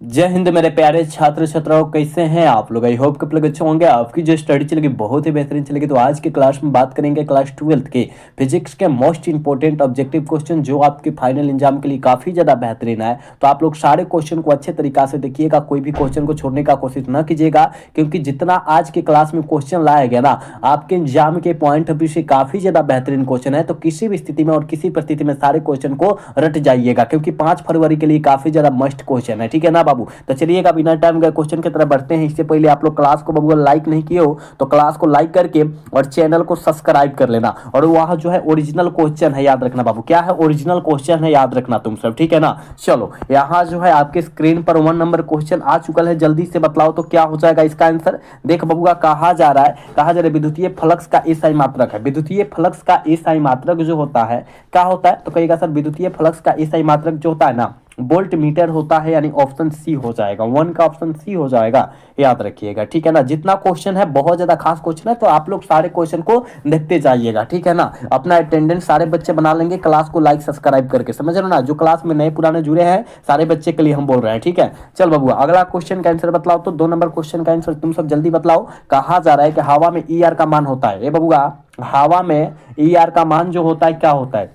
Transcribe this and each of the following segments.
जय हिंद मेरे प्यारे छात्र छात्राओं, कैसे हैं आप लोग। आई होप कि आप लोग अच्छे होंगे। आपकी जो स्टडी चलेगी बहुत ही बेहतरीन चलेगी। तो आज के क्लास में बात करेंगे क्लास 12th के फिजिक्स के मोस्ट इंपॉर्टेंट ऑब्जेक्टिव क्वेश्चन जो आपके फाइनल एग्जाम के लिए काफ़ी ज़्यादा बेहतरीन है। तो आप लोग सारे क्वेश्चन को अच्छे तरीका से देखिएगा, कोई भी क्वेश्चन को छोड़ने का कोशिश न कीजिएगा, क्योंकि जितना आज के क्लास में क्वेश्चन लाया गया ना, आपके एग्जाम के पॉइंट ऑफ व्यू से काफ़ी ज़्यादा बेहतरीन क्वेश्चन है। तो किसी भी स्थिति में और किसी परिस्थिति में सारे क्वेश्चन को रट जाइएगा, क्योंकि 5 फरवरी के लिए काफ़ी ज़्यादा मस्ट क्वेश्चन है। ठीक है ना बाबू। तो चलिएगा बिना टाइम गए क्वेश्चन की तरफ बढ़ते हैं। इससे पहले आप लोग क्लास को बबुआ लाइक नहीं किए हो तो क्लास को लाइक करके और चैनल को सब्सक्राइब कर लेना। और वहां जो है ओरिजिनल क्वेश्चन है, याद रखना बाबू, क्या है ओरिजिनल क्वेश्चन है, याद रखना तुम सब। ठीक है ना। चलो यहाँ जो है आपके स्क्रीन पर 1 नंबर क्वेश्चन आ चुका है, जल्दी से बतलाओ तो क्या हो जाएगा इसका आंसर। देख बबुआ, कहा जा रहा है विद्युतीय फ्लक्स का एसआई मात्रक है। विद्युतीय फ्लक्स का एसआई मात्रक जो होता है क्या होता है, तो कहेगा सर विद्युतीय फ्लक्स का एसआई मात्रक जो होता है ना, वोल्ट मीटर होता है। यानी ऑप्शन सी हो जाएगा, 1 का ऑप्शन सी हो जाएगा, याद रखिएगा। ठीक है ना। जितना क्वेश्चन है बहुत ज्यादा खास क्वेश्चन है, तो आप लोग सारे क्वेश्चन को देखते जाइएगा। ठीक है ना। अपना अटेंडेंस सारे बच्चे बना लेंगे क्लास को लाइक सब्सक्राइब करके, समझ रहे हो ना। जो क्लास में नए पुराने जुड़े हैं सारे बच्चे के लिए हम बोल रहे हैं। ठीक है। चल बबुआ, अगला क्वेश्चन का आंसर बतलाओ। तो 2 नंबर क्वेश्चन का आंसर तुम सब जल्दी बतलाओ। कहा जा रहा है कि हवा में ई आर का मान होता है। ये बबुआ, हवा में ई आर का मान जो होता है क्या होता है,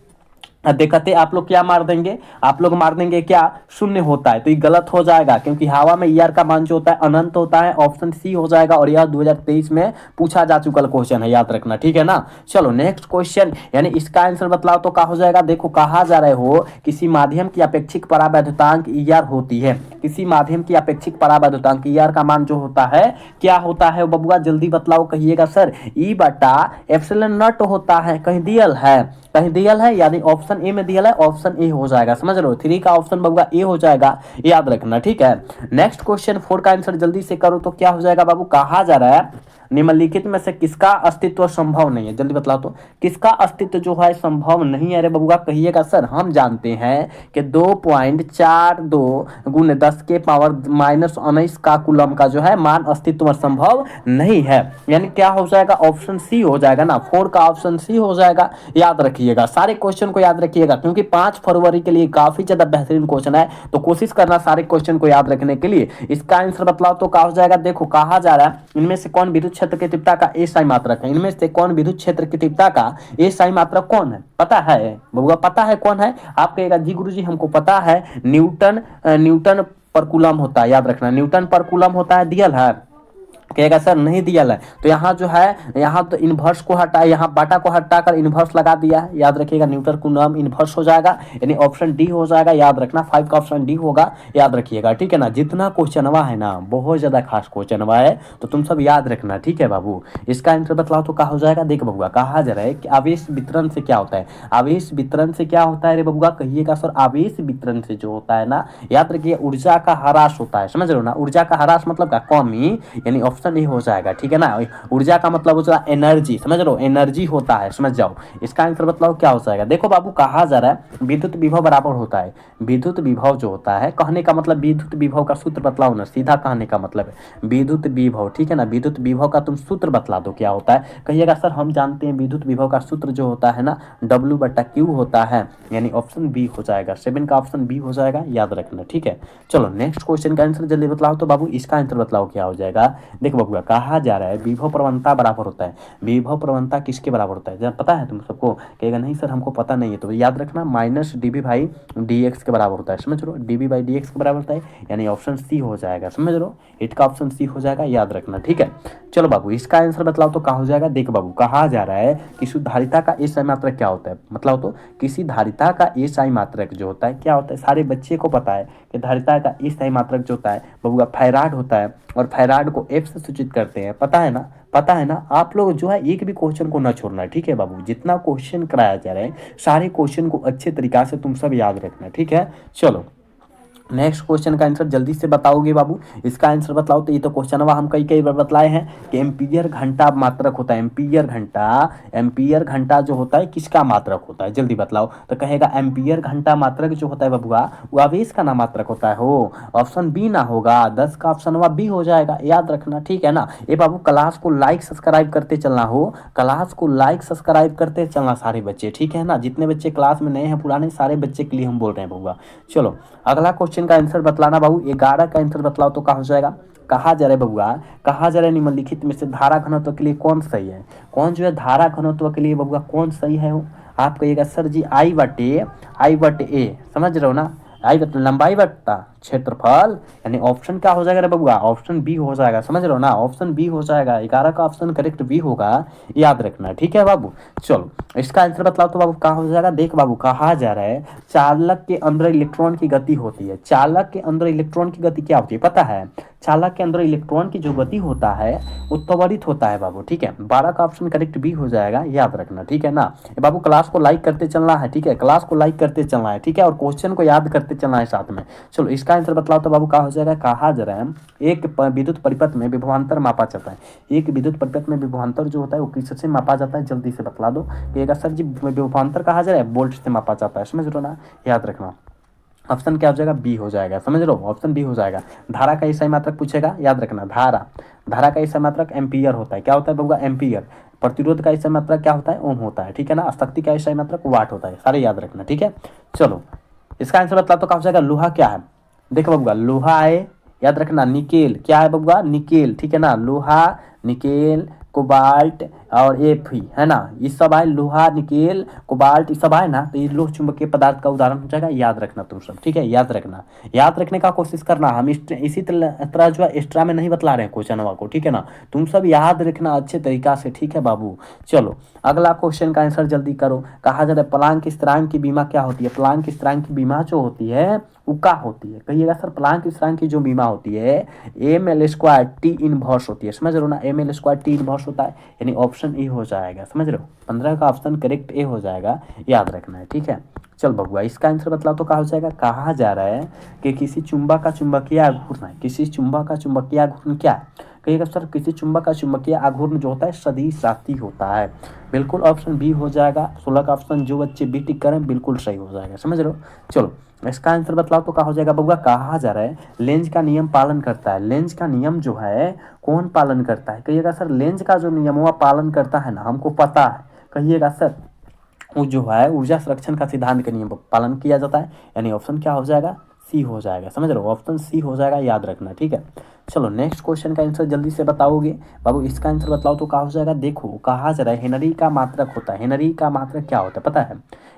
देखते आप लोग क्या मार देंगे, आप लोग मार देंगे क्या, शून्य होता है। तो ये गलत हो जाएगा, क्योंकि हवा में ईआर का मान जो होता है अनंत होता है। ऑप्शन सी हो जाएगा, और यह 2023 में पूछा जा चुका क्वेश्चन है, याद रखना। ठीक है ना। चलो नेक्स्ट क्वेश्चन, यानी इसका आंसर बतलाओ तो क्या हो जाएगा। देखो कहा जा रहे हो किसी माध्यम की अपेक्षिक परावैद्युतांक ईआर होती है। किसी माध्यम की अपेक्षिक परावैद्युतांक ईआर का मान जो होता है क्या होता है बबुआ, जल्दी बतलाओ। कहिएगा सर ई बटा एप्सिलॉन नॉट होता है। कहीं दियल है, कहीं दियल है, यानी ऑप्शन ए में दियल है, ऑप्शन ए हो जाएगा। समझ लो 3 का ऑप्शन बबुआ ए हो जाएगा, याद रखना। ठीक है। नेक्स्ट क्वेश्चन 4 का आंसर जल्दी से करो तो क्या हो जाएगा बाबू। कहा जा रहा है निम्नलिखित में से किसका अस्तित्व संभव नहीं है, जल्दी बतलाओ तो किसका अस्तित्व जो है संभव नहीं है। अरे बबुआ कहिएगा सर, हम जानते हैं कि 2.42 गुने 10 के पावर -19 का कूलम का जो है मान अस्तित्व संभव नहीं है। यानी क्या हो जाएगा, ऑप्शन सी हो जाएगा ना, 4 का ऑप्शन सी हो जाएगा। याद रखिएगा सारे क्वेश्चन को, याद रखिएगा, क्योंकि 5 फरवरी के लिए काफी ज्यादा बेहतरीन क्वेश्चन है। तो कोशिश करना सारे क्वेश्चन को याद रखने के लिए। इसका आंसर बतलाओ तो क्या हो जाएगा। देखो कहा जा रहा है इनमें से कौन विद्युत क्षेत्र की तीव्रता का एसआई मात्रक है। इनमें से कौन विद्युत क्षेत्र की तीव्रता का एसआई मात्रक कौन है, पता है बबुआ, पता है कौन है। आप कहेगा जी गुरुजी हमको पता है, न्यूटन पर कूलम होता है। याद रखना न्यूटन पर कूलम होता है, दियल है। कहेगा सर नहीं दिया है, तो यहाँ जो है, यहाँ तो इन्वर्स को हटा, यहाँ बाटा को हटाकर इन्वर्स लगा दिया है। याद रखिएगा न्यूटन कूलम इन्वर्स हो जाएगा, यानी ऑप्शन डी हो जाएगा। याद रखना 5 का ऑप्शन डी होगा, याद रखिएगा। ठीक है ना। जितना क्वेश्चनवा है ना बहुत ज्यादा खास क्वेश्चनवा है, तो तुम सब याद रखना। ठीक है बाबू। इसका आंसर बतलाओ तो क्या हो जाएगा। देख बबुआ, कहा जा रहा है कि आवेश वितरण से क्या होता है। आवेश वितरण से क्या होता है रे बबुआ, कहिएगा सर आवेश वितरण से जो होता है ना, याद रखिए ऊर्जा का ह्रास होता है। समझ रहे हो ना। ऊर्जा का ह्रास मतलब क्या, कमी, यानी ऑप्शन ए हो जाएगा। ठीक है ना। ऊर्जा का मतलब हो जाएगा एनर्जी, समझ लो एनर्जी होता है, समझ जाओ। इसका आंसर बतलाओ क्या हो जाएगा। देखो बाबू कहा जा रहा है विद्युत विभव बराबर होता है, विद्युत विभव जो होता है, कहने का मतलब विद्युत विभव का सूत्र बतलाओ ना, सीधा कहने का मतलब है विद्युत विभव। ठीक है ना। विद्युत विभव का तुम सूत्र बतला दो क्या होता है। कहिएगा सर हम जानते हैं विद्युत विभव का सूत्र जो होता है ना W/Q होता है, यानी ऑप्शन बी हो जाएगा। 7 का ऑप्शन बी हो जाएगा, याद रखना। ठीक है। चलो नेक्स्ट क्वेश्चन का आंसर जल्दी बतलाओ तो बाबू। इसका आंसर बतलाओ क्या हो जाएगा। देखो बाबू कहा जा रहा है विभव प्रवणता बराबर होता है। विभव प्रवणता किसके बराबर होता है, जब पता है तुम सबको। कहेगा नहीं सर हमको पता नहीं है, तो याद रखना -dB/dx के बराबर होता है। समझ लो dB/dx के बराबर होता है, यानी ऑप्शन सी हो जाएगा। समझ लो 8 का ऑप्शन सी हो जाएगा, याद रखना। ठीक है। चलो बाबू इसका आंसर बतलाओ तो क्या हो जाएगा। देख बाबू कहा जा रहा है कि शुद्धारिता का एसआई मात्रक क्या होता है, मतलब तो किसी धारिता का एसआई मात्रक जो होता है क्या होता है। सारे बच्चे को पता है कि धारिता का एसआई मात्रक जो होता है बबुआ फैराड होता है, और फैराड को एफ से सूचित करते हैं। पता है ना, पता है ना। आप लोग जो है एक भी क्वेश्चन को ना छोड़ना। ठीक है बाबू। जितना क्वेश्चन कराया जा रहा है सारे क्वेश्चन को अच्छे तरीका से तुम सब याद रखना। ठीक है। चलो नेक्स्ट क्वेश्चन का आंसर जल्दी से बताओगे बाबू। इसका आंसर बतलाओ तो ये तो क्वेश्चन हम कई कई बार बतलाए हैं कि एम्पीयर घंटा मात्रक होता है। एम्पीयर घंटा जो होता है किसका मात्रक होता है, जल्दी बतलाओ। तो कहेगा एम्पीयर घंटा मात्रक जो होता है बबुआ वो आवेश का ना मात्रक होता है। हो ऑप्शन बी ना होगा, 10 का ऑप्शन वह बी हो जाएगा, याद रखना। ठीक है ना। ये बाबू क्लास को लाइक सब्सक्राइब करते चलना हो, क्लास को लाइक सब्सक्राइब करते चलना सारे बच्चे। ठीक है ना। जितने बच्चे क्लास में नए हैं पुराने सारे बच्चे के लिए हम बोल रहे हैं बबुआ। चलो अगला क्वेश्चन क्वेश्चन का आंसर बतलाना बाबू। 11 का आंसर बतलाओ तो क्या हो जाएगा। कहा जा रहा है बबुआ, कहा जा रहा है निम्नलिखित में से धारा घनत्व के लिए कौन सही है। कौन जो है धारा घनत्व के लिए बबुआ कौन सही है वो। आप कहिएगा सर जी आई बटे ए, समझ रहे हो ना। आई बटे लंबाई बट्टा क्षेत्रफल, यानी ऑप्शन क्या हो जाएगा रे बबुआ, ऑप्शन बी हो जाएगा। समझ रहे हो ना, ऑप्शन बी हो जाएगा। 11 का ऑप्शन करेक्ट बी होगा, याद रखना, ठीक है बाबू। चलो इसका आंसर बतलाओ तो बाबू क्या हो जाएगा। देख बाबू, कहा जा रहा है चालक के अंदर इलेक्ट्रॉन की गति होती है। चालक के अंदर इलेक्ट्रॉन की गति क्या होती है पता है। चालक के अंदर इलेक्ट्रॉन की जो गति होता है वो त्वरित होता है बाबू, ठीक है। 12 का ऑप्शन करेक्ट बी हो जाएगा, याद रखना, ठीक है ना। बाबू क्लास को लाइक करते चलना है, ठीक है, क्लास को लाइक करते चलना है, ठीक है, और क्वेश्चन को याद करते चलना है साथ में। चलो इसका आंसर बतलाओ तो बाबू क्या हो जाएगा। कहा जा रहा है एक विद्युत परिपथ में विभवांतर मापा जाता है। एक विद्युत परिपथ में विभवांतर जो होता है वो किससे मापा जाता है, जल्दी से बतला दो। कहिएगा सर जी विभवांतर कहा जा रहा है वोल्ट से मापा जाता है। समझ रहे हो ना, याद रखना। ऑप्शन क्या हो जाएगा, बी हो जाएगा। समझ लो, ऑप्शन बी हो जाएगा। धारा का ईसाई मात्रक पूछेगा, याद रखना। धारा का ईसाई मात्रक एम्पियर होता है। क्या होता है बबुआ, एम्पियर। प्रतिरोध का ईसाई मात्रक क्या होता है, ओम होता है, ठीक है ना। शक्ति का ईसाई मात्रक वाट होता है। सारे याद रखना, ठीक है। चलो इसका आंसर बतला तो क्या हो जाएगा। लोहा क्या है, देखो बबुआ, लोहा है, याद रखना। निकेल क्या है बबुआ, निकेल, ठीक है ना। लोहा, निकेल, कोबाल्ट और एफी है ना, ये सब आए। लोहा, निकेल, कोबाल्ट, ये सब आए ना, तो ये लोह चुंबकीय पदार्थ का उदाहरण हो जाएगा। याद रखना तुम सब, ठीक है, याद रखना। याद रखने का कोशिश करना। हम इसी तरह जो है एक्स्ट्रा में नहीं बतला रहे हैं क्वेश्चन को, ठीक है ना। तुम सब याद रखना अच्छे तरीका से, ठीक है बाबू। चलो अगला क्वेश्चन का आंसर जल्दी करो। कहा जा रहा है प्लांक स्थिरांक की बीमा क्या होती है। प्लांक स्थिरांक की बीमा जो होती है वो क्या होती है, कहिएगा सर। प्लांक स्थिरांक की जो बीमा होती है ml² टी इनवर्स होती है। समझ रहे हो ना, ml² टी इनवर्स होता है, यानी ऑप्शन ए हो जाएगा। समझ रहे हो, 15 का ऑप्शन करेक्ट ए हो जाएगा, याद रखना है, ठीक है। चल बबुआ इसका आंसर बतलाओ तो क्या हो जाएगा। कहा जा रहा है कि किसी चुंबक का चुंबकीय आघूर्ण है। किसी चुंबक का चुंबकीय आघूर्ण क्या है, कहिएगा सर। किसी चुंबक का चुंबकीय आघूर्ण जो होता है सदिश राशि होता है। बिल्कुल ऑप्शन बी हो जाएगा। 16 का ऑप्शन जो बच्चे बी टिक करें बिल्कुल सही हो जाएगा। समझ रहे हो। चलो इसका आंसर बतलाओ तो क्या हो जाएगा बबुआ। कहा जा रहा है लेंज का नियम पालन करता है। लेंज का नियम जो है कौन पालन करता है, कहिएगा सर। लेंज का जो नियम वो पालन करता है ना, हमको पता है, कहिएगा सर। वो जो है ऊर्जा संरक्षण का सिद्धांत का नियम पालन किया जाता है, यानी ऑप्शन क्या हो जाएगा, सी हो जाएगा। समझ रहे हो, ऑप्शन सी हो जाएगा, याद रखना, ठीक है। चलो नेक्स्ट क्वेश्चन का आंसर जल्दी से बताओगे बाबू। इसका आंसर बताओ तो क्या हो जाएगा। देखो कहा जा रहा है हेनरी का मात्रक होता है। हेनरी का मात्रक क्या होता है पता है।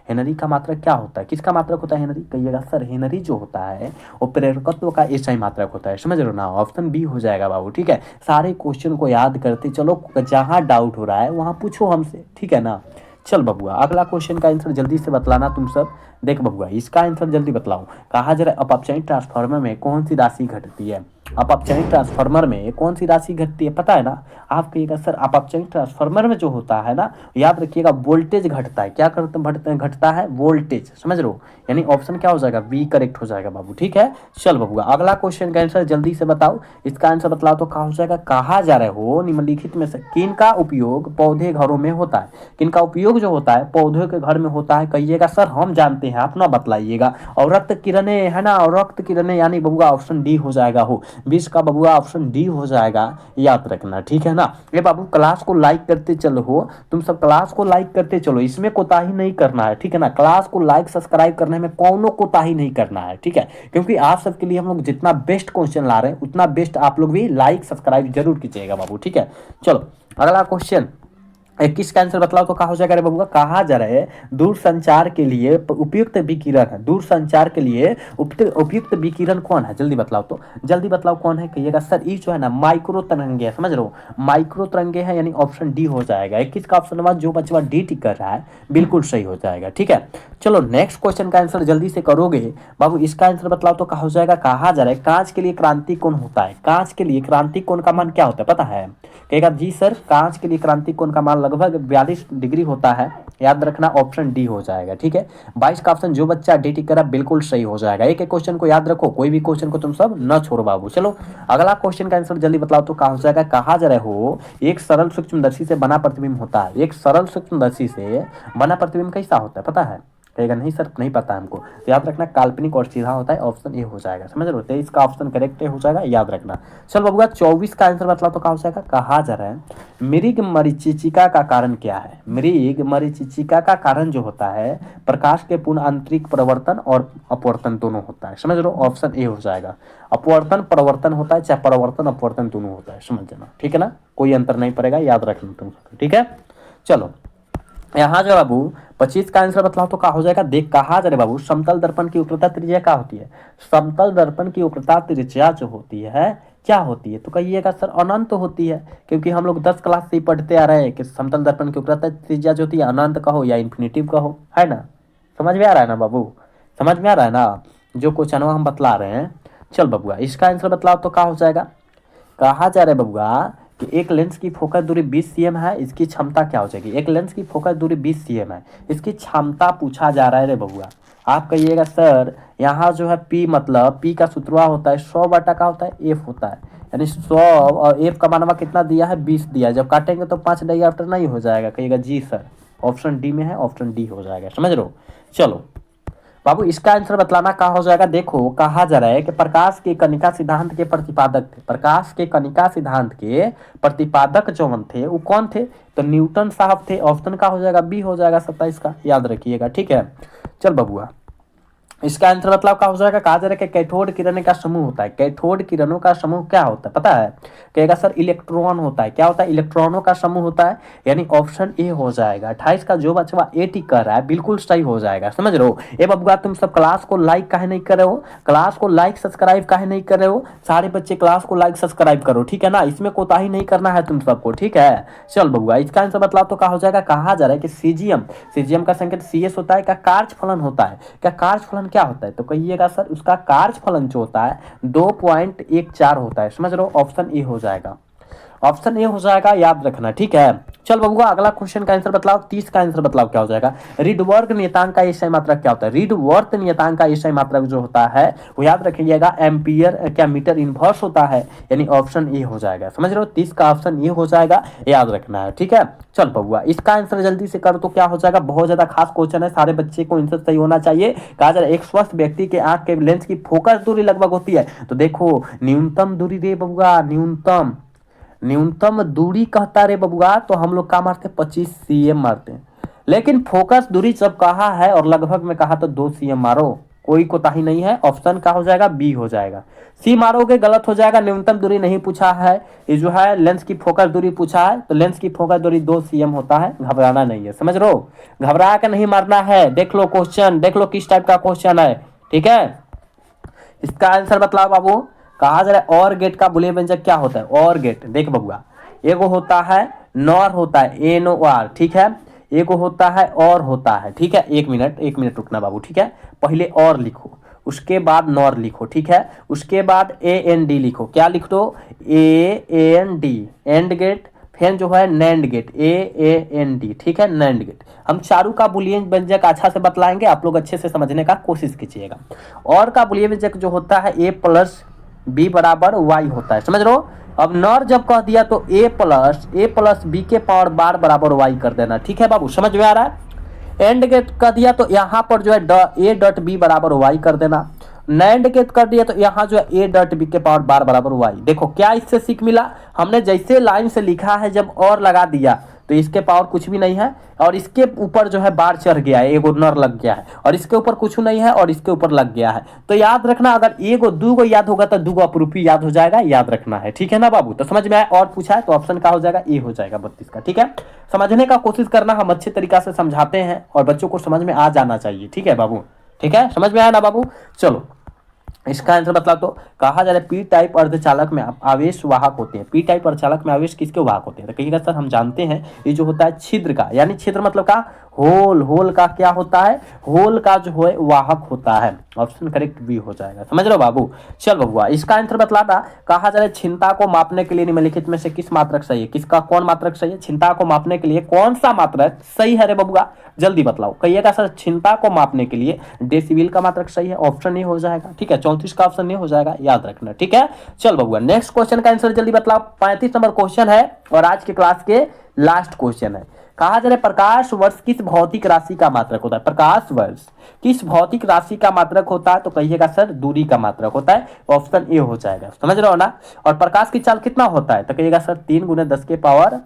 हेनरी का मात्रक क्या होता है, किसका मात्रक होता है हेनरी, कहिएगा सर। हेनरी जो होता है वो प्रेरकत्व का एसआई मात्रक होता है। समझ रहे हो ना, ऑप्शन बी हो जाएगा बाबू, ठीक है। सारे क्वेश्चन को याद करते चलो, जहाँ डाउट हो रहा है वहाँ पूछो हमसे, ठीक है ना। चल बबुआ अगला क्वेश्चन का आंसर जल्दी से बतलाना तुम सब। देख बबुआ इसका आंसर जल्दी बतलाओ। कहा जा रहा है अपचयनित ट्रांसफार्मर में कौन सी राशि घटती है। अपचयनित ट्रांसफार्मर में कौन सी राशि घटती है पता है ना। आप कहिएगा सर अपचयनित ट्रांसफार्मर में जो होता है ना, याद रखिएगा वोल्टेज घटता है। क्या घटता है, वोल्टेज। समझ रहे हो, यानी ऑप्शन क्या हो जाएगा, बी करेक्ट हो जाएगा बाबू, ठीक है। चल बबुआ अगला क्वेश्चन का आंसर जल्दी से बताओ। इसका आंसर बतलाओ तो क्या हो जाएगा। कहा जा रहा हो निम्नलिखित में से किन का उपयोग पौधे घरों में होता है। किन का उपयोग जो होता है पौधे के घर में होता है, कहिएगा सर हम जानते हैं, अपना बतलाइएगा। और रक्त किरणें है ना, और रक्त किरणें यानी बबुआ ऑप्शन डी हो जाएगा। हो 20 का बबुआ ऑप्शन डी हो जाएगा, याद रखना, ठीक है ना। ये बाबू क्लास को लाइक करते चलो हो, तुम सब क्लास को लाइक करते चलो, इसमें कोताही नहीं करना है, ठीक है ना। क्लास को लाइक सब्सक्राइब करने में कौनो कोताही नहीं करना है, ठीक है। क्योंकि आप सबके लिए हम लोग जितना बेस्ट क्वेश्चन ला रहे हैं उतना बेस्ट आप लोग भी लाइक सब्सक्राइब जरूर कीजिएगा बाबू, ठीक है। चलो अगला क्वेश्चन 21 का आंसर बतलाओ तो क्या हो जाएगा रे बबुआ। कहा जा रहा है दूर संचार के लिए उपयुक्त विकिरण है। दूर संचार के लिए उपयुक्त विकिरण कौन है, जल्दी बतलाओ तो, जल्दी बतलाओ कौन है, कहिएगा सर। ये जो है ना माइक्रो तरंगे है। समझ रहे हो, माइक्रो तरंगे है, यानी ऑप्शन डी हो जाएगा। 21 का ऑप्शन नंबर जो बच्चा डी टिक कर रहा है बिल्कुल सही हो जाएगा, ठीक है। चलो नेक्स्ट क्वेश्चन का आंसर जल्दी से करोगे बाबू। इसका आंसर बतलाओ तो क्या हो जाएगा। कहा जा रहा है कांच के लिए क्रांति कोण होता है। कांच के लिए क्रांति कोण का मान क्या होता है पता है, कहेगा जी सर। कांच के लिए क्रांति कोण का मान लगभग 42 डिग्री होता है, याद रखना, ऑप्शन डी हो जाएगा, ठीक है। 22 का ऑप्शन जो बच्चा डी टिक करा बिल्कुल सही हो जाएगा। एक एक क्वेश्चन को याद रखो, कोई भी क्वेश्चन को तुम सब न छोड़ो बाबू। चलो अगला क्वेश्चन का आंसर जल्दी बतलाओ तो क्या हो जाएगा। कहा जा रहा हो एक सरल सूक्ष्मदर्शी से बना प्रतिबिंब होता है। एक सरल सूक्ष्मदर्शी से बना प्रतिबिंब कैसा होता है पता है, कहेगा नहीं सर नहीं पता हमको, तो याद रखना काल्पनिक और सीधा होता है, ऑप्शन ए हो जाएगा। समझ रहे हो, 23 का ऑप्शन करेक्ट हो जाएगा, याद रखना। चल बबुआ 24 का आंसर बतलाओ तो क्या हो जाएगा। कहा जा रहा है मृग मरीचिका का कारण क्या है। मृग मरीचिका का कारण जो होता है प्रकाश के पूर्ण आंतरिक परिवर्तन और अपवर्तन दोनों होता है। समझ लो, ऑप्शन ए हो जाएगा। अपवर्तन परिवर्तन होता है, चाहे परिवर्तन अपवर्तन दोनों होता है, समझ लेना, ठीक है ना, कोई अंतर नहीं पड़ेगा, याद रखना तुम, ठीक है। चलो यहाँ जो बाबू 25 का आंसर बतलाओ तो क्या हो जाएगा। देख कहा जा रहा बाबू समतल दर्पण की वक्रता त्रिज्या क्या होती है। समतल दर्पण की वक्रता त्रिज्या जो होती है क्या होती है, तो कहिएगा सर अनंत होती है, क्योंकि हम लोग 10 क्लास से ही पढ़ते आ रहे हैं कि समतल दर्पण की वक्रता त्रिज्या जो होती है अनंत कहो या इन्फिनिटिव कहो, है ना। समझ में आ रहा है ना बाबू, समझ में आ रहा है ना जो क्वेश्चन हम बतला रहे हैं। चल बबुआ इसका आंसर बतलाओ तो क्या हो जाएगा। कहा जा रहा है बबुआ कि एक लेंस की फोकस दूरी 20 cm है, इसकी क्षमता क्या हो जाएगी। एक लेंस की फोकस दूरी 20 cm है, इसकी क्षमता पूछा जा रहा है रे बबुआ। आप कहिएगा सर यहाँ जो है P मतलब P का सूत्रवा होता है 100 बटा का होता है F होता है, यानी 100 और F का मानवा कितना दिया है 20 दिया है। जब काटेंगे तो 5 डाइऑप्टर नहीं हो जाएगा, कहिएगा जी सर ऑप्शन डी में है, ऑप्शन डी हो जाएगा। समझ लो। चलो बाबू इसका आंसर बतलाना क्या हो जाएगा। देखो कहा जा रहा है कि प्रकाश के कणिका सिद्धांत के प्रतिपादक थे। प्रकाश के कणिका सिद्धांत के प्रतिपादक जो थे वो कौन थे, तो न्यूटन साहब थे। ऑप्शन का हो जाएगा बी हो जाएगा 27 का, याद रखिएगा, ठीक है। चल बबुआ इसका आंसर मतलब क्या हो जाएगा। कहा जा रहा है कि कैथोड किरण का समूह होता है। कैथोड किरणों का समूह क्या होता है पता है, कहेगा सर इलेक्ट्रॉन होता है। क्या होता है, इलेक्ट्रॉनों का समूह होता है, यानी ऑप्शन ए हो जाएगा। 28 का जो बचवा ए टी कर रहा है बिल्कुल सही हो जाएगा। समझ रहे हो। ए बबुआ तुम सब क्लास को लाइक काहे नहीं कर रहे हो, क्लास को लाइक सब्सक्राइब काहे नहीं कर रहे हो। सारे बच्चे क्लास को लाइक सब्सक्राइब करो, ठीक है ना, इसमें कोताही नहीं करना है तुम सबको, ठीक है। चल बबुआ इसका आंसर बतलाओ तो क्या हो जाएगा। कहा जा रहा है कि सीजीएम का संकेत CS होता है, क्या कार्यफलन होता है। क्या कार्यफलन क्या होता है, तो कहिएगा सर उसका कार्यफलन जो होता है 2.14 होता है। समझ लो, ऑप्शन ए हो जाएगा, ऑप्शन ए हो जाएगा, याद रखना, ठीक है। चल बबुआ अगला क्वेश्चन का आंसर बतलाओ। 30 का आंसर बतलाओ क्या हो जाएगा। रीडवर्ग नियतांक का एसआई मात्रक क्या होता है। रीडवर्ग नियतांक का एसआई मात्रक जो होता है वो याद रखिएगा एम्पियर क्या मीटर इनवर्स होता है, यानी ऑप्शन ए हो जाएगा। समझ लो 30 का ऑप्शन ए हो जाएगा, याद रखना है, ठीक है। चल बबुआ इसका आंसर जल्दी से करो तो क्या हो जाएगा। बहुत ज्यादा खास क्वेश्चन है, सारे बच्चे को आंसर सही होना चाहिए। कहा जा रहा है एक स्वस्थ व्यक्ति के आंख के लेंस की फोकस दूरी लगभग होती है, तो देखो न्यूनतम दूरी रे बबुआ, न्यूनतम दूरी कहता रे बबुआ, तो हम लोग क्या मारते हैं 25 cm मारते हैं। लेकिन फोकस दूरी जब कहा है और लगभग में कहा तो 2 cm मारो, कोई कोताही नहीं है। ऑप्शन का हो जाएगा बी हो जाएगा। सी मारोगे गलत हो जाएगा, न्यूनतम दूरी नहीं पूछा है, ये जो है लेंस की फोकस दूरी पूछा है, तो लेंस की फोकस दूरी 2 cm होता है, घबराना नहीं है। समझ लो, घबरा के नहीं मारना है। देख लो क्वेश्चन, देख लो किस टाइप का क्वेश्चन है, ठीक है। इसका आंसर बतलाओ बाबू। कहा जा रहा है और गेट का बुलियन व्यंजक क्या होता है। और गेट देख बबुआ, एगो होता है नॉर होता है NOR, ठीक है। एगो होता है और होता है, ठीक है। एक मिनट रुकना बाबू, ठीक है। पहले और लिखो, उसके बाद नॉर लिखो, ठीक है। उसके बाद AND लिखो, क्या लिख दो AND, एंड गेट। फिर जो है नैंड गेट AND, ठीक है, नैंड गेट। हम चारों का बुलियन व्यंजक अच्छा से बतलाएंगे, आप लोग अच्छे से समझने का कोशिश कीजिएगा। और का बुलियन व्यंजक जो होता है A + B = Y होता है। समझ लो। अब नॉर जब कह दिया तो A + B के पावर बार बराबर Y कर देना, ठीक है बाबू, समझ में आ रहा है। एंड गेट कर दिया तो यहाँ पर जो है A.B = Y कर देना। नैंड गेट कर दिया तो यहाँ जो है A.B के पावर बार बराबर Y। देखो क्या इससे सीख मिला, हमने जैसे लाइन से लिखा है जब और लगा दिया तो इसके पावर कुछ भी नहीं है, और इसके ऊपर जो है बार चढ़ गया है, एगो नर लग गया है, और इसके ऊपर कुछ नहीं है और इसके ऊपर लग गया है। तो याद रखना, अगर एगो दूगो याद होगा तो दूगो अपरूपी याद हो जाएगा, याद रखना है, ठीक है ना बाबू। तो समझ में आया, और पूछा है तो ऑप्शन का हो जाएगा ए हो जाएगा 32 का, ठीक है। समझने का कोशिश करना, हम अच्छे तरीका से समझाते हैं और बच्चों को समझ में आ जाना चाहिए, ठीक है बाबू, ठीक है, समझ में आया ना बाबू। चलो इसका आंसर बतला तो। कहा जा रहा है पी टाइप अर्धचालक में आवेश वाहक होते हैं। पी टाइप अर्धचालक में आवेश किसके वाहक होते हैं, तो कहिएगा सर हम जानते हैं ये जो होता है छिद्र का, यानी छिद्र मतलब का होल का क्या होता है, होल का जो है वाहक होता है। ऑप्शन करेक्ट बी हो जाएगा, समझ लो बाबू। चल बबुआ इसका आंसर बतलाना। कहा जा रहा है क्षमता को मापने के लिए निम्नलिखित में से किस मात्रक सही है। किसका कौन मात्रक सही है, क्षमता को मापने के लिए कौन सा मात्रक सही है रे बबुआ, जल्दी बतलाओ। कहिएगा सर क्षमता को मापने के लिए डेसिबल का मात्रक सही है, ऑप्शन ए हो जाएगा, ठीक है। 34 का ऑप्शन ए हो जाएगा, याद रखना, ठीक है। चल बबुआ नेक्स्ट क्वेश्चन का आंसर जल्दी बतलाओ। 35 नंबर क्वेश्चन है और आज के क्लास के लास्ट क्वेश्चन है, कहा जा रहा है प्रकाश वर्ष किस भौतिक राशि का मात्रक होता है? प्रकाश वर्ष किस भौतिक राशि का मात्रक होता है? तो कहिएगा सर दूरी का मात्रक होता है, ऑप्शन ए हो जाएगा। समझ रहे हो ना? और प्रकाश की चाल कितना होता है? तो कहिएगा सर 3 ×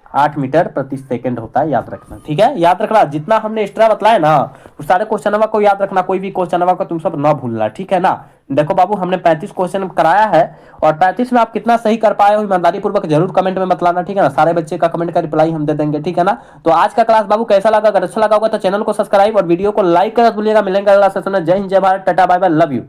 10⁸ मीटर प्रति सेकंड होता है, याद रखना। ठीक है, याद रखना, जितना हमने एक्स्ट्रा बतलाया ना उस सारे क्वेश्चनवा को याद रखना, कोई भी क्वेश्चनवा को तुम सब ना भूलना। ठीक है ना? देखो बाबू, हमने 35 क्वेश्चन कराया है और 35 में आप कितना सही कर पाए हो ईमानदारी पूर्वक जरूर कमेंट में बतलाना। ठीक है ना? सारे बच्चे का कमेंट का रिप्लाई हम दे देंगे। ठीक है ना? तो आज का क्लास बाबू कैसा लगा? अगर अच्छा लगा होगा तो चैनल को सब्सक्राइब और वीडियो को लाइक कर भूलिएगा। मिलेंगे अगला सेशन में। जय हिंद, जय Bharat, tata, bye bye, love you.